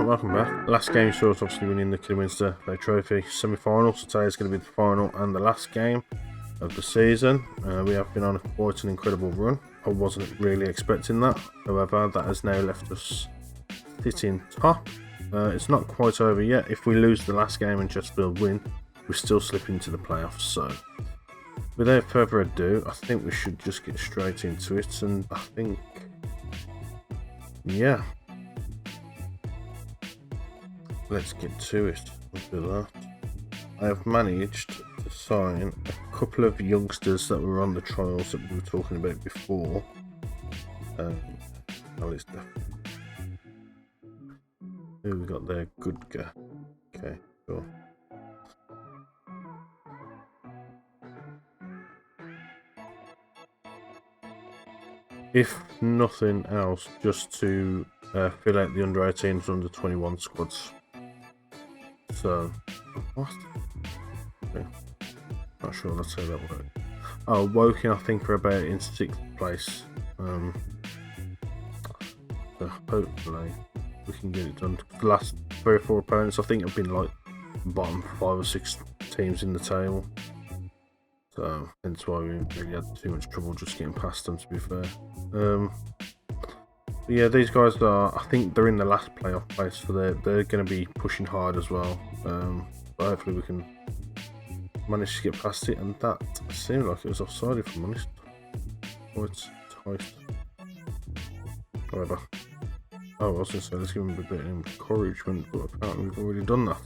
welcome back. Last game saw us obviously winning the Kidderminster Play Trophy semi-final, so today is going to be the final and the last game of the season. We have been on quite an incredible run. I wasn't really expecting that, however that has now left us sitting top. It's not quite over yet. If we lose the last game and Chesterfield win, we still slip into the playoffs. So without further ado, I think we should just get straight into it, and I think, yeah, let's get to it. I have managed to sign a couple of youngsters that were on the trials that we were talking about before. Who we got there? Good guy. Okay, cool. If nothing else, just to fill out the under 18s, under 21 squads. So, what? Okay. Not sure that's how that works. Oh, Woking, I think, are about in 6th place. So hopefully we can get it done. The last 3 or 4 opponents, I think, have been like bottom 5 or 6 teams in the table. So hence why we didn't really had too much trouble just getting past them, to be fair. But yeah, these guys are, I think they're in the last playoff place, so they're going to be pushing hard as well. But hopefully we can manage to get past it, and that seemed like it was offside, if I'm honest. Quite tight. However, I was going to say let's give them a bit of encouragement, but apparently we've already done that.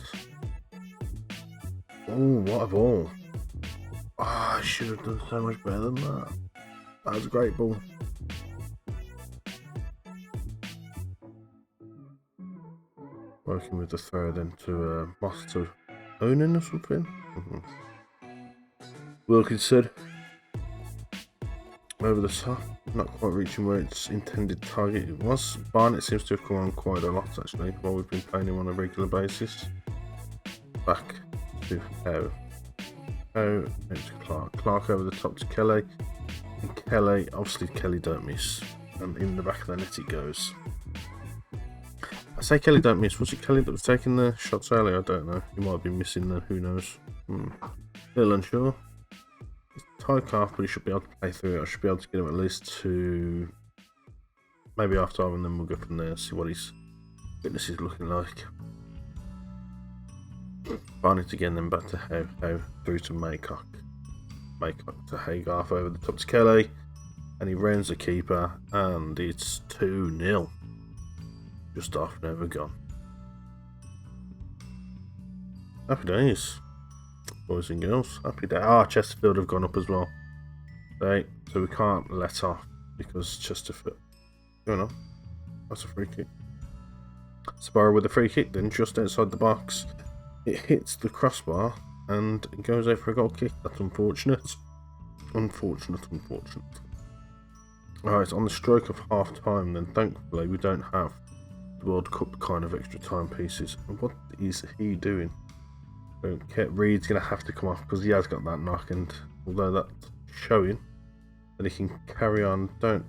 Oh, what a ball! Oh, I should have done so much better than that. That was a great ball. Working with the throw then to Moss to Onan or something. Wilkinson over the top, not quite reaching where its intended target was. Barnett seems to have come on quite a lot actually while we've been playing him on a regular basis. Back to Howe. Howe to Clark. Clark over the top to Kelly. And Kelly, obviously Kelly don't miss. And in the back of the net it goes. I say Kelly don't miss. Was it Kelly that was taking the shots earlier? I don't know. He might have been missing then. Who knows? Still unsure. It's tight half, but he should be able to play through it. I should be able to get him at least to maybe half time, and then we'll go from there. See what his fitness is looking like. Barnett again, then back to Howe through to Maycock. Maycock to Haygarth over the top to Kelly, and he rounds the keeper, and it's 2-0. Just off, never gone. Happy days, boys and girls. Happy days. Chesterfield have gone up as well. Right, so we can't let off because Chesterfield. Going on. That's a free kick. Sparrow with a free kick, then just outside the box. It hits the crossbar and it goes out for a goal kick. That's unfortunate. Unfortunate. Alright, on the stroke of half time, then thankfully we don't have World Cup kind of extra time pieces. And what is he doing? Reed's going to have to come off because he has got that knock, and although that's showing that he can carry on, don't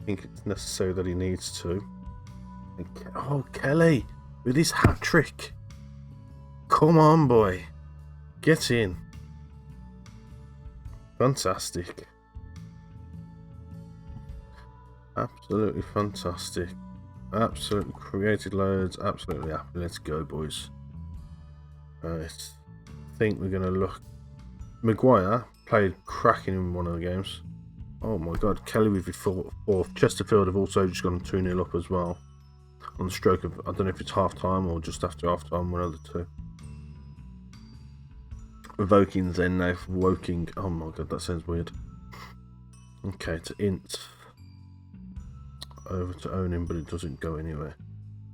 think it's necessary that he needs to. Oh, Kelly with his hat trick. Come on, boy. Get in. Fantastic. Absolutely fantastic. Absolutely created loads, absolutely happy. Let's go, boys. Right, I think we're going to look. Maguire played cracking in one of the games. Oh my god, Kelly with his fourth. Chesterfield have also just gone 2-0 up as well. On the stroke of, I don't know if it's half time or just after half time, one of the two. Voking's then now for Woking. Oh my god, that sounds weird. Okay, to Int. Over to Onin, but it doesn't go anywhere.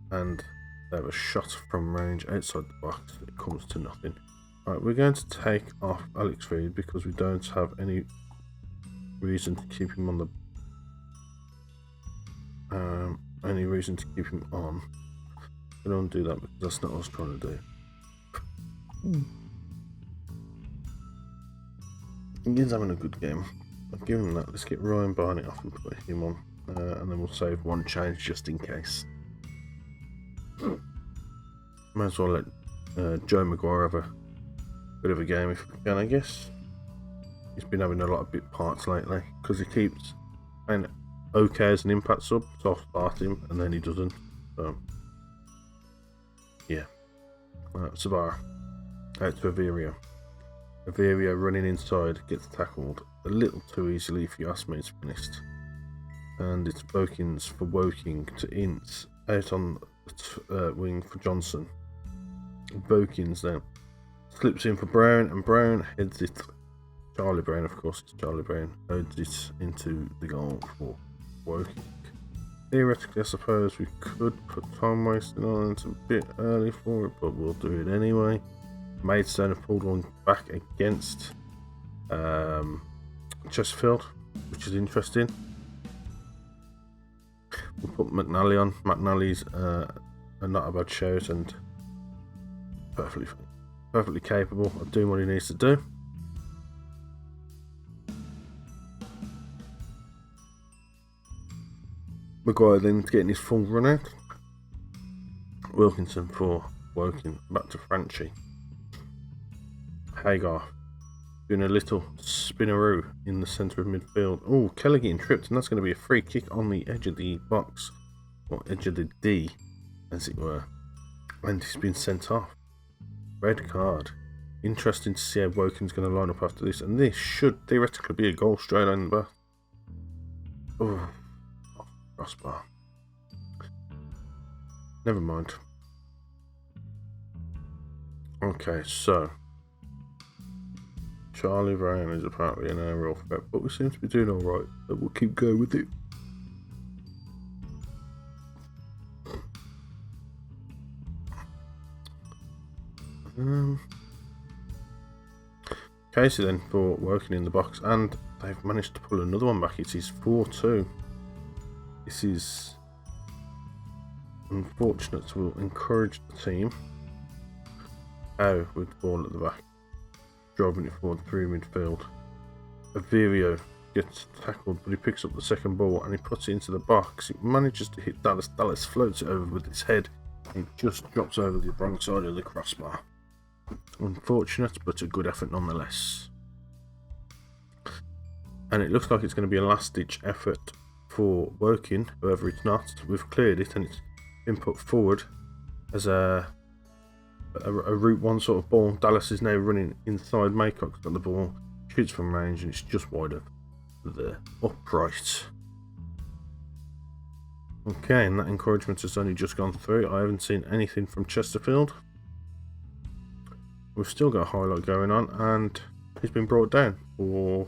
And they have a shot from range outside the box. It comes to nothing. Right, we're going to take off Alex Reed because we don't have any reason to keep him on the. Any reason to keep him on. We don't do that because that's not what I was trying to do. He is having a good game. I'll give him that. Let's get Ryan Barnett off and put him on. And then we'll save one change just in case. Might as well let Joe Maguire have a bit of a game if we can, I guess. He's been having a lot of bit parts lately because he keeps playing okay as an impact sub, so I'll start him and then he doesn't. So, yeah. Savara. Out to Averio. Averio running inside, gets tackled a little too easily if you ask me, to be honest. And it's Vokins for Woking to Ince out on the wing for Johnson. Vokins then slips in for Brown, and Brown heads it. Charlie Brown, of course, it's Charlie Brown, loads it into the goal for Woking. Theoretically, I suppose we could put time wasting on. It's a bit early for it, but we'll do it anyway. Maidstone have pulled one back against Chesterfield, which is interesting. We'll put McNally on. McNally's not a bad shout and perfectly capable of doing what he needs to do. Maguire then getting his full run out. Wilkinson for Woking, back to Franchi. Hagar doing a little spinneroo in the centre of midfield. Oh, Kelly getting tripped, and that's going to be a free kick on the edge of the box, or edge of the D, as it were. And he's been sent off. Red card. Interesting to see how Wokin's going to line up after this, and this should theoretically be a goal straight on the back. Oh, crossbar. Never mind. Okay, so Charlie Brown is apparently an aerial threat, but we seem to be doing alright, so we'll keep going with it. Casey then for working in the box, and they've managed to pull another one back. It is 4-2. This is unfortunate. Will encourage the team. With the ball at the back, driving it forward through midfield. Averio gets tackled, but he picks up the second ball and he puts it into the box. It manages to hit Dallas. Dallas floats it over with his head. It just drops over the wrong side of the crossbar. Unfortunate, but a good effort nonetheless. And it looks like it's going to be a last-ditch effort for Woking, whoever it's not. We've cleared it and it's been put forward as a Route 1 sort of ball. Dallas is now running inside. Maycock's got the ball, shoots from range, and it's just wide of the upright. Okay, and that encouragement has only just gone through. I haven't seen anything from Chesterfield. We've still got a highlight going on, and he's been brought down for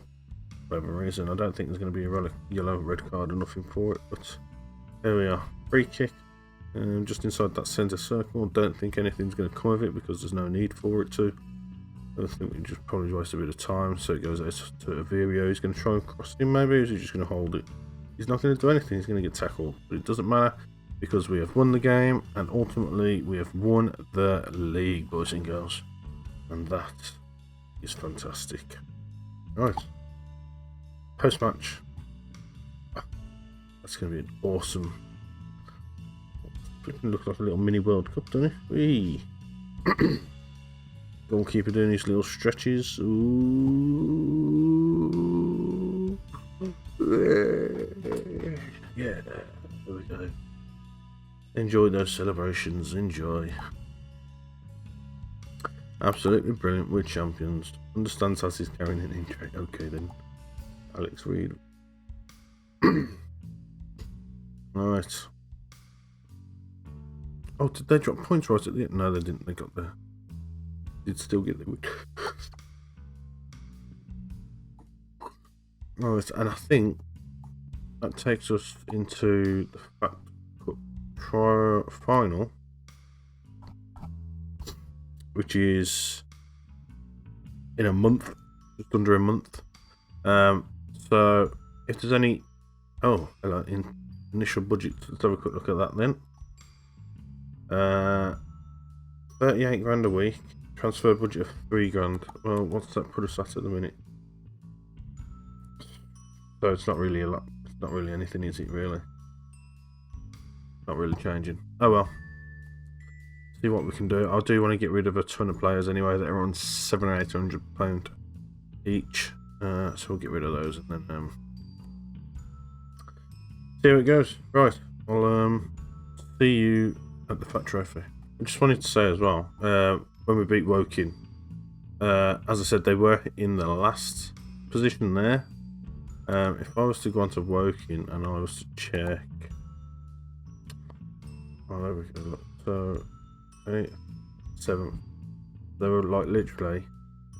whatever reason. I don't think there's going to be a yellow, red card or nothing for it, but there we are. Free kick. Just inside that centre circle. Don't think anything's going to come of it because there's no need for it to. I think we just probably waste a bit of time. So it goes out to Averio. He's going to try and cross him maybe, or is he just going to hold it? He's not going to do anything. He's going to get tackled. But it doesn't matter because we have won the game and ultimately we have won the league, boys and girls. And that is fantastic. Right. Post-match. That's going to be an awesome... It looks like a little mini World Cup, doesn't it? Whee! Goalkeeper doing his little stretches. Ooh. Yeah, there we go. Enjoy those celebrations. Enjoy. Absolutely brilliant. We're champions. Understands as he's carrying an injury. Okay then. Alex Reed. Alright. Oh, did they drop points right at the end? No, they didn't. They got there. Did still get the win. Alright, and I think that takes us into the FAT Cup final, which is in a month, just under a month. So if there's any, initial budget, let's have a quick look at that then. 38 grand a week, transfer budget of 3 grand. Well, what's that put us at the minute? So it's not really a lot. It's not really anything, is it? Really, not really changing. Oh well. see what we can do. I do want to get rid of a ton of players anyway that are on £700 or £800 each. So we'll get rid of those and then see how it goes. Right, I'll see you at the Fat Trophy. I just wanted to say as well, when we beat Woking, as I said, they were in the last position there. If I was to go onto Woking and I was to check, oh, there we go. So 8th, 7th, they were like literally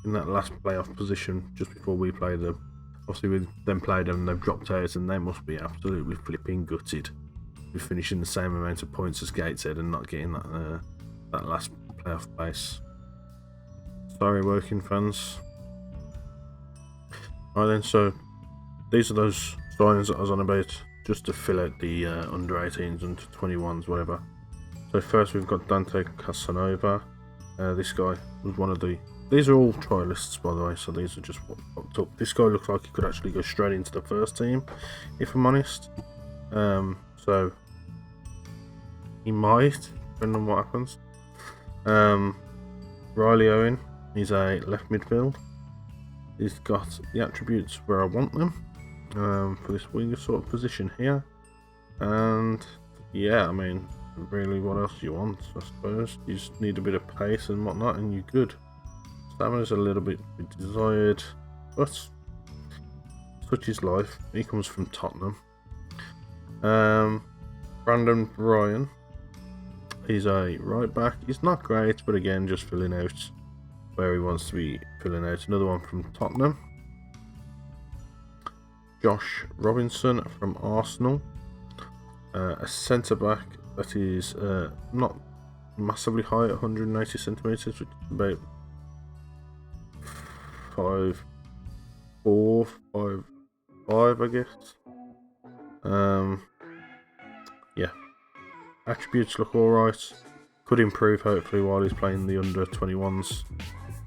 in that last playoff position just before we played them. Obviously, with them played them, they've dropped out, and they must be absolutely flipping gutted with finishing the same amount of points as Gateshead and not getting that last playoff place. Sorry, Woking fans. Right then, so these are those signings that I was on about, just to fill out the under 18s, under 21s, whatever. So first we've got Dante Casanova. This guy was one of the... These are all trialists, by the way, so these are just what popped up. This guy looks like he could actually go straight into the first team, if I'm honest. So he might, depending on what happens. Riley Owen, he's a left midfield. He's got the attributes where I want them for this winger sort of position here. And yeah, I mean, really, what else do you want? I suppose you just need a bit of pace and whatnot, and you're good. Stamina's a little bit desired, but such is life. He comes from Tottenham. Brandon Bryan, he's a right back. He's not great, but again, just filling out where he wants to be filling out. Another one from Tottenham. Josh Robinson from Arsenal. A centre back that is not massively high at 180 centimetres, which is about 5'4", 5'5", I guess. Yeah, attributes look alright. Could improve hopefully while he's playing the under 21s.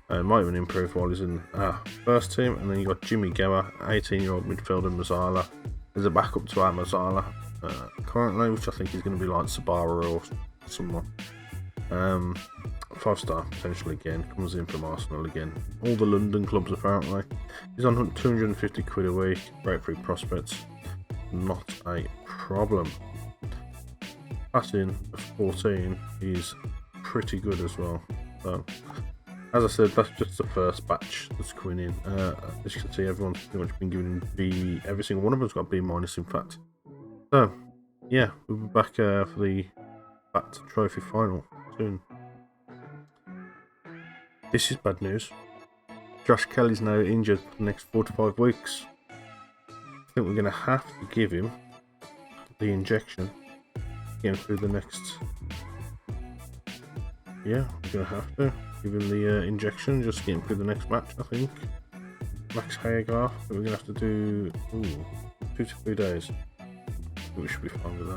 Might even improve while he's in first team. And then you got Jimmy Gower, 18-year-old midfielder Mazzala. There's a backup to our Mazzala currently, which I think is going to be like Sabara or someone. 5-star potentially again, comes in from Arsenal again. All the London clubs apparently. He's on 250 quid a week, great free prospects, not a problem. Passing of 14 is pretty good as well. So, as I said, that's just the first batch that's coming in. As you can see, everyone's pretty much been given B. Every single one of them's got B-, in fact. So, yeah, we'll be back for the Fat Trophy final soon. This is bad news. Josh Kelly's now injured for the next 4 to 5 weeks. I think we're going to have to give him the injection. Get him through the next... Yeah, we're going to have to give him the injection, just get him through the next match, I think. Max Hagar, we're going to have to do 2 to 3 days. We should be fine with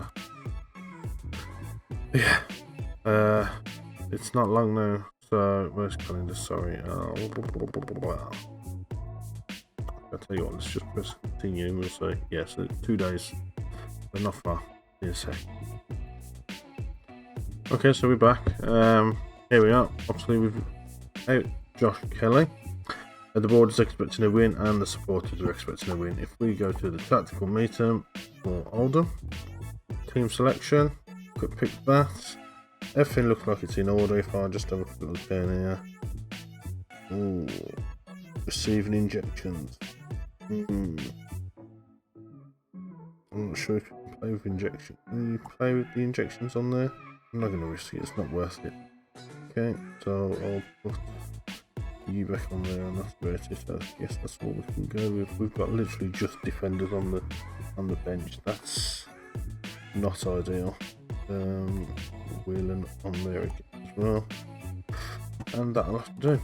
that. Yeah. It's not long now. So, where's calendar? Sorry. I'll tell you what, let's just press continue and we'll say, yeah, so 2 days. We're not far. In a sec. Okay, so we're back. Here we are. Obviously, we've out Josh Kelly. The board is expecting a win and the supporters are expecting a win. If we go to the tactical meter for Oldham, team selection, quick pick that. Everything looks like it's in order. If I just have a quick look down here. Ooh, receiving injections. I'm not sure if you can play with injection. Can you play with the injections on there? I'm not going to risk it. It's not worth it. Okay, so I'll put you back on there, and that's about it. So yes, that's what we can go with. We've got literally just defenders on the bench. That's not ideal. Wheeling on there again as well, and that'll have to do.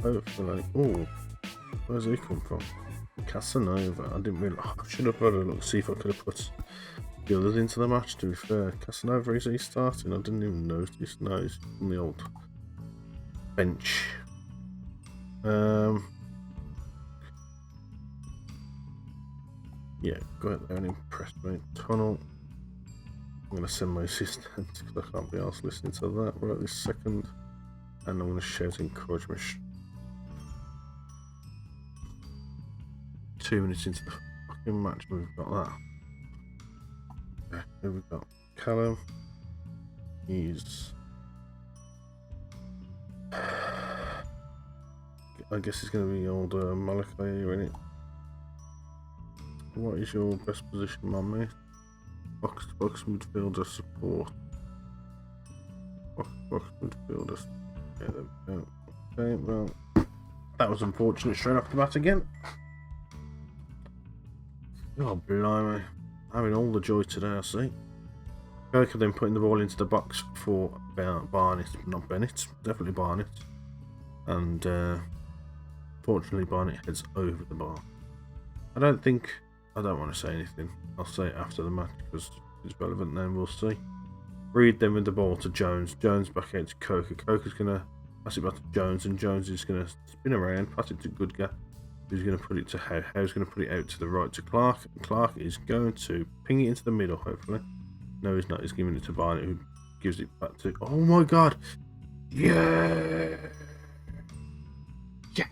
Hopefully, oh, where's he come from? Casanova. I didn't really. I should have had a look, see if I could have put the others into the match. To be fair, Casanova, is he starting? I didn't even notice. No, he's on the old bench. Yeah, go out there and impress me. Tunnel. going to send my assistant because I can't be arsed listening to that right this second. And I'm going to shout encouragement. 2 minutes into the fucking match, we've got that. Okay, here we've got Callum. He's... I guess he's going to be old Malachi here, isn't it? What is your best position, man, mate? Box to box midfielder support. Box to box midfielder. Yeah, there we go. Okay, well, that was unfortunate straight off the bat again. Oh, blimey. Having all the joy today, I see. Coker then putting the ball into the box for Barnett, not Bennett, definitely Barnett. And fortunately, Barnett heads over the bar. I don't want to say anything. I'll say it after the match because it's relevant then, we'll see. Reed then with the ball to Jones. Jones back out to Coker. Coker's going to pass it back to Jones, and Jones is going to spin around, pass it to Goodgar, who's going to put it to Howe. Howe's going to put it out to the right to Clark. Clark is going to ping it into the middle, hopefully. No, he's not. He's giving it to Barnett, who gives it back to... Oh my god! Yeah! Yeah!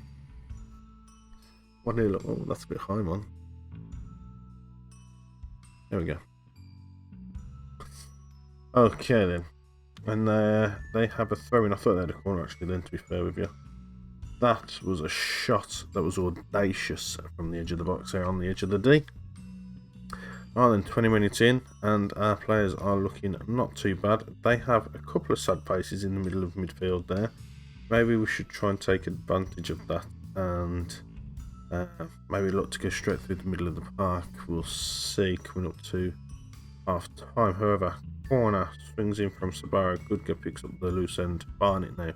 1-0. Oh, that's a bit high, man. There we go. Okay, then. And they have a throw-in. I thought they had a corner, actually, then, to be fair with you. That was a shot that was audacious from the edge of the box there on the edge of the D. Right then, 20 minutes in, and our players are looking not too bad. They have a couple of sad faces in the middle of midfield there. Maybe we should try and take advantage of that and maybe look to go straight through the middle of the park. We'll see, coming up to half time. However, corner swings in from Sabara. Goodgar picks up the loose end. Barnett now.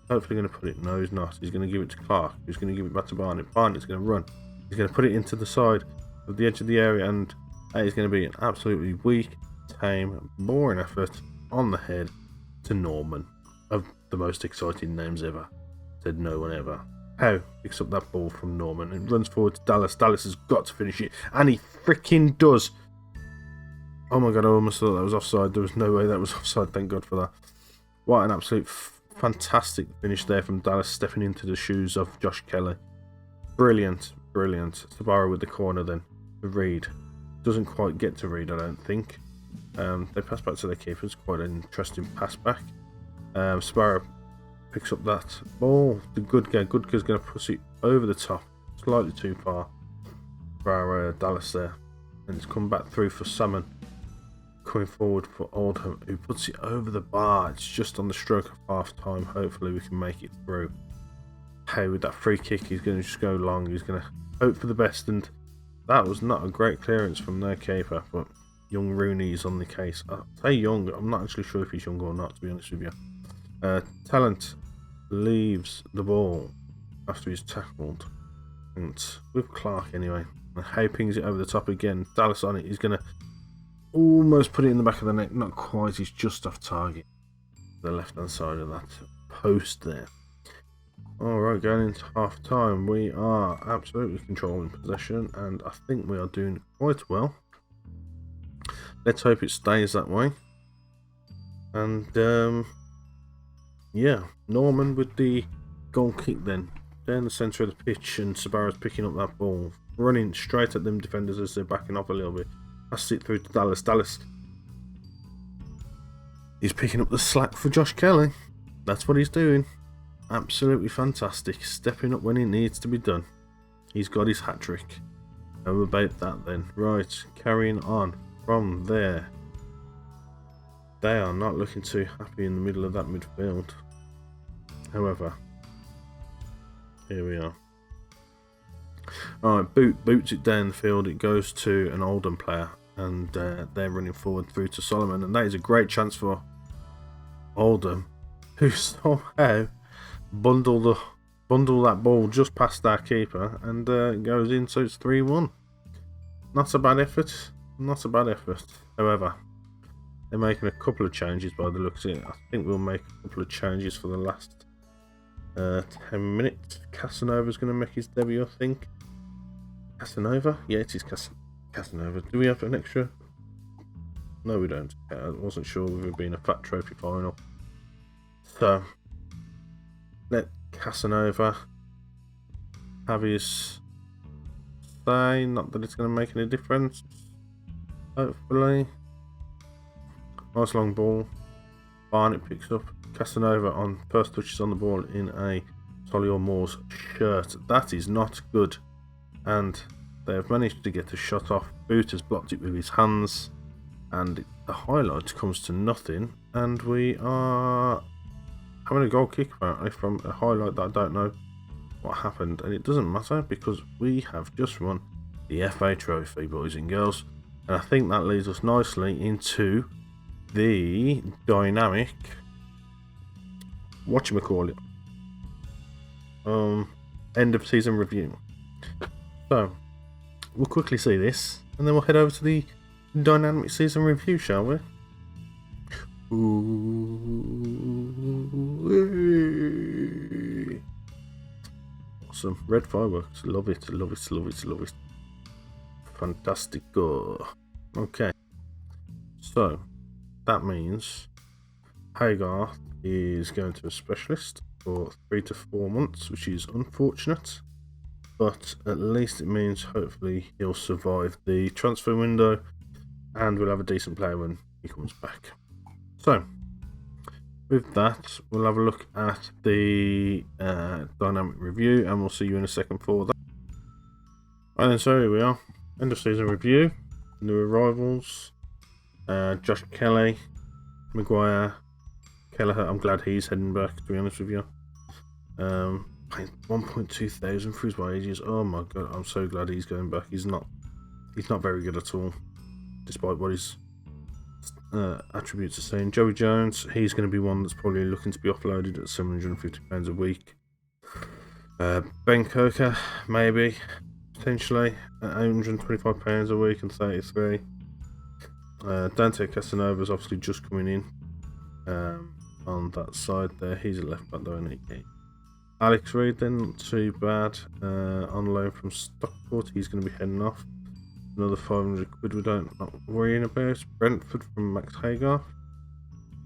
Hopefully going to put it. No, he's not. He's going to give it to Clark. He's going to give it back to Barnett. Barnett's going to run. He's going to put it into the side of the edge of the area, and that is going to be an absolutely weak, tame, boring effort on the head to Norman. Of the most exciting names ever. Said no one ever. Howe picks up that ball from Norman and runs forward to Dallas. Dallas has got to finish it, and he freaking does. Oh my god, I almost thought that was offside. There was no way that was offside, thank god for that. What an absolute fantastic finish there from Dallas, stepping into the shoes of Josh Kelly. Brilliant, brilliant. Sabara with the corner then. Reed. Doesn't quite get to Reed, I don't think. They pass back to their keepers. Quite an interesting pass back. Sabara picks up that ball. The Goodgar. Goodgar's going to push it over the top. Slightly too far for our Dallas there. And it's come back through for Salmon. Coming forward for Oldham, who puts it over the bar. It's just on the stroke of half time. Hopefully we can make it through. Hey, with that free kick, he's going to just go long. He's going to hope for the best, and that was not a great clearance from their keeper, but young Rooney's on the case. I say young, I'm not actually sure if he's young or not, to be honest with you. Talent leaves the ball after he's tackled, and with Clark anyway. And Hay pings it over the top again. Dallas on it. He's going to almost put it in the back of the net. Not quite. He's just off target. The left-hand side of that post there. Alright, going into half time, we are absolutely controlling possession, and I think we are doing quite well. Let's hope it stays that way. And yeah, Norman with the goal kick then, down the centre of the pitch, and Sabara's picking up that ball, running straight at them defenders as they're backing off a little bit. Passes it through to Dallas. Dallas is picking up the slack for Josh Kelly. That's what he's doing. Absolutely fantastic. Stepping up when it needs to be done. He's got his hat-trick. How about that then? Right, carrying on from there. They are not looking too happy in the middle of that midfield. However, here we are. Alright, boots it down the field. It goes to an Oldham player, and they're running forward through to Solomon, and that is a great chance for Oldham, who somehow bundle that ball just past our keeper, and it goes in, so it's 3-1. Not a bad effort. Not a bad effort. However, they're making a couple of changes by the looks of it. I think we'll make a couple of changes for the last 10 minutes. Casanova's going to make his debut, I think. Casanova? Yeah, it is Casanova. Do we have an extra No, we don't. I wasn't sure if it had been a fat trophy final. So, let Casanova have his say. Not that it's going to make any difference. Hopefully. Nice long ball. Barnett picks up. Casanova on first touches on the ball in a Solihull Moors shirt. That is not good. And they have managed to get a shot off. Boot has blocked it with his hands. And the highlight comes to nothing. And we are having a goal kick apparently from a highlight that I don't know what happened. And it doesn't matter because we have just won the FA Trophy, boys and girls. And I think that leads us nicely into the dynamic whatchamacallit, end of season review. So we'll quickly see this and then we'll head over to the dynamic season review, shall we? Ooh. Awesome. Red fireworks. Love it, love it, love it, love it. Fantastico. Okay. So that means Hagar is going to a specialist for 3 to 4 months, which is unfortunate, but at least it means hopefully he'll survive the transfer window and we'll have a decent player when he comes back. So with that, we'll have a look at the dynamic review and we'll see you in a second for that. And then so here we are, end of season review, new arrivals, Josh Kelly, Maguire, Kelleher. I'm glad he's heading back, to be honest with you. Paying 1.2 thousand for his wages. Oh my god, I'm so glad he's going back. He's not very good at all, despite what his attributes are saying. Joey Jones, he's going to be one that's probably looking to be offloaded at £750 a week. Ben Coker, maybe, potentially, at £825 a week and 33. Dante Casanova is obviously just coming in on that side there. He's a left back though, isn't he? Alex Reid then, not too bad, on loan from Stockport. He's going to be heading off. Another 500 quid we don't not worrying about. Brentford from Max Hagar,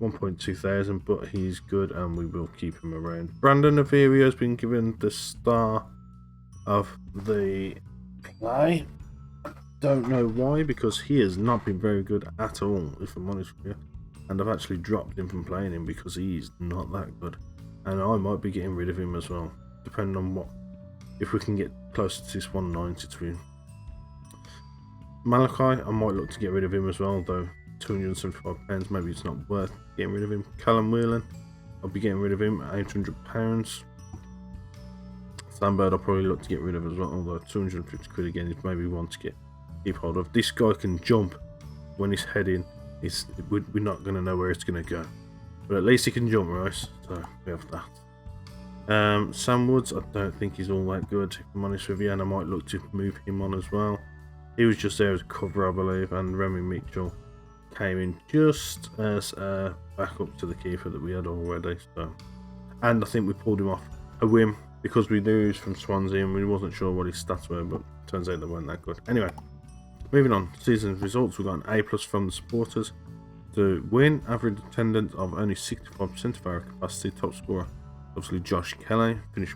1.2 thousand, but he's good and we will keep him around. Brandon Averio has been given the star of the play. Don't know why, because he has not been very good at all, if I'm honest with you. And I've actually dropped him from playing him because he's not that good. And I might be getting rid of him as well, depending on what, if we can get closer to this 190 to him. Malachi, I might look to get rid of him as well, though £275, maybe it's not worth getting rid of him. Callum Whelan, I'll be getting rid of him at £800. Sandberg I'll probably look to get rid of as well, although 250 quid again is maybe one to keep hold of. This guy can jump when he's heading. We're not going to know where it's going to go, but at least he can jump, right? So we have that. Sam Woods, I don't think he's all that good, if I'm honest with you, and I might look to move him on as well. He was just there as a cover, I believe, and Remy Mitchell came in just as a backup to the keeper that we had already. So, and I think we pulled him off a whim because we knew he was from Swansea and we wasn't sure what his stats were, but turns out they weren't that good. Anyway, moving on, season results, we got an A+ from the supporters. To win, average attendance of only 65% of our capacity. Top scorer, obviously Josh Kelly, finished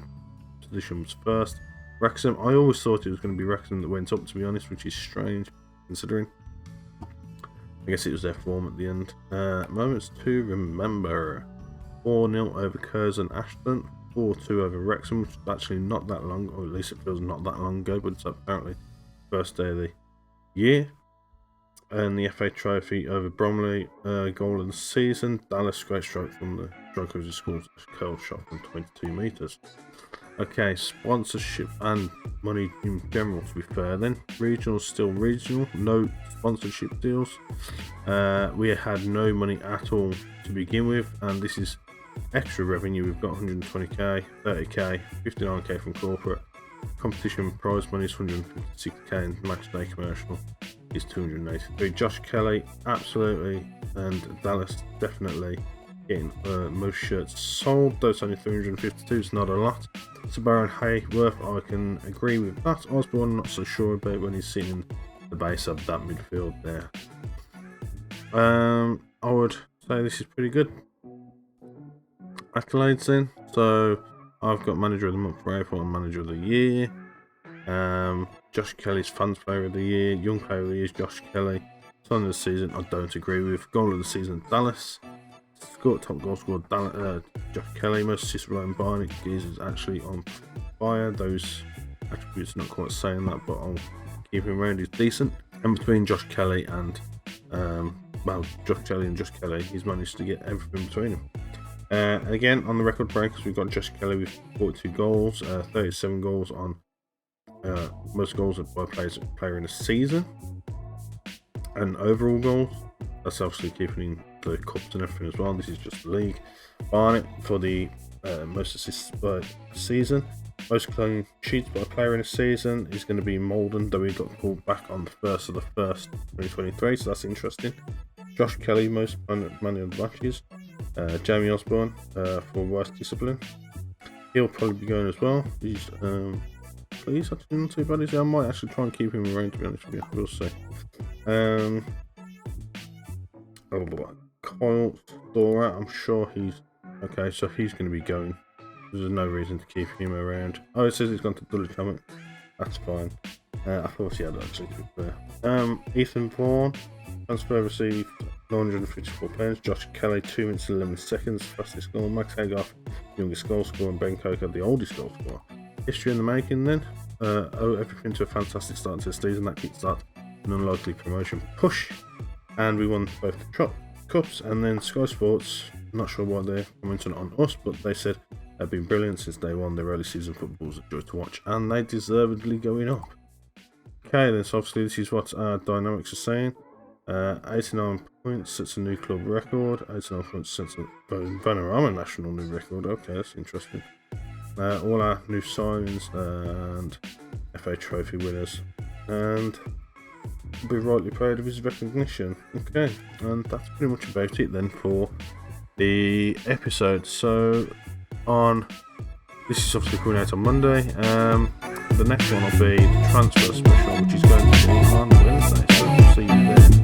position was first. Wrexham, I always thought it was going to be Wrexham that went up, to be honest, which is strange considering. I guess it was their form at the end. Moments to remember: 4-0 over Curzon Ashton, 4-2 over Wrexham, which is actually not that long, or at least it feels not that long ago, but it's apparently first day of the year. And the FA Trophy over Bromley, goal of the season. Dallas, great stroke from the striker who scored a curled shot from 22 metres. Okay, sponsorship and money in general, to be fair then. Regional, still regional, no sponsorship deals. We had no money at all to begin with, and this is extra revenue. We've got 120k, 30k, 59k from corporate. Competition prize money is 156k, and match day commercial is 283. Josh Kelly, absolutely, and Dallas definitely getting most shirts sold. Those only 352 is not a lot. Sabaron Hayworth, I can agree with that. Osborne, not so sure about when he's sitting in the base of that midfield there. I would say this is pretty good. Accolades then. So I've got Manager of the Month for April and Manager of the Year. Josh Kelly's Fans Player of the Year. Young Player of the Year is Josh Kelly. Son of the Season, I don't agree with. Goal of the Season, Dallas. Top goal scorer, Josh Kelly. Most assists, Ryan Barnett. Is actually on fire. Those attributes not quite saying that, but I'll keep him around. He's decent. And between Josh Kelly and Josh Kelly, he's managed to get everything between them. Again, on the record breakers, we've got Josh Kelly with 42 goals, 37 goals on most goals by player in a season, and overall goals. That's obviously keeping the cups and everything as well. This is just the league. Barnett for the most assists by season. Most clean sheets by a player in a season is going to be Molden, though he got called back on the 1st of the 1st, 2023, so that's interesting. Josh Kelly, most man of the matches. Jamie Osborne for worst discipline. He'll probably be going as well. He's actually not too bad, is he? I might actually try and keep him around, to be honest with you. We'll see. Kyle Dora, I'm sure he's okay, so he's going to be going. There's no reason to keep him around. Oh, it says he's gone to Dulwich Hammett. That's fine. I thought he had actually, to be fair. Ethan Vaughan, transfer received 954 pounds. Josh Kelly, 2 minutes and 11 seconds, fastest goal. Max Haygarth, youngest goal scorer, and Ben Coker, the oldest goal scorer. History in the making then. Everything to a fantastic start to the season. That kickstarted an unlikely promotion push. And we won both the Cups, and then Sky Sports, not sure why they're commenting on us, but they said they've been brilliant since day one. Their early season football was a joy to watch, and they deservedly going up. Okay, then, so obviously this is what our dynamics are saying. 89 points sets a new club record. 89 points sets a Vanarama national new record. Okay, that's interesting. All our new signings and FA Trophy winners, and be rightly proud of his recognition. Okay, and that's pretty much about it then for the episode. So this is obviously coming out on Monday. The next one will be the transfer special, which is going to be on Wednesday, so we'll see you then.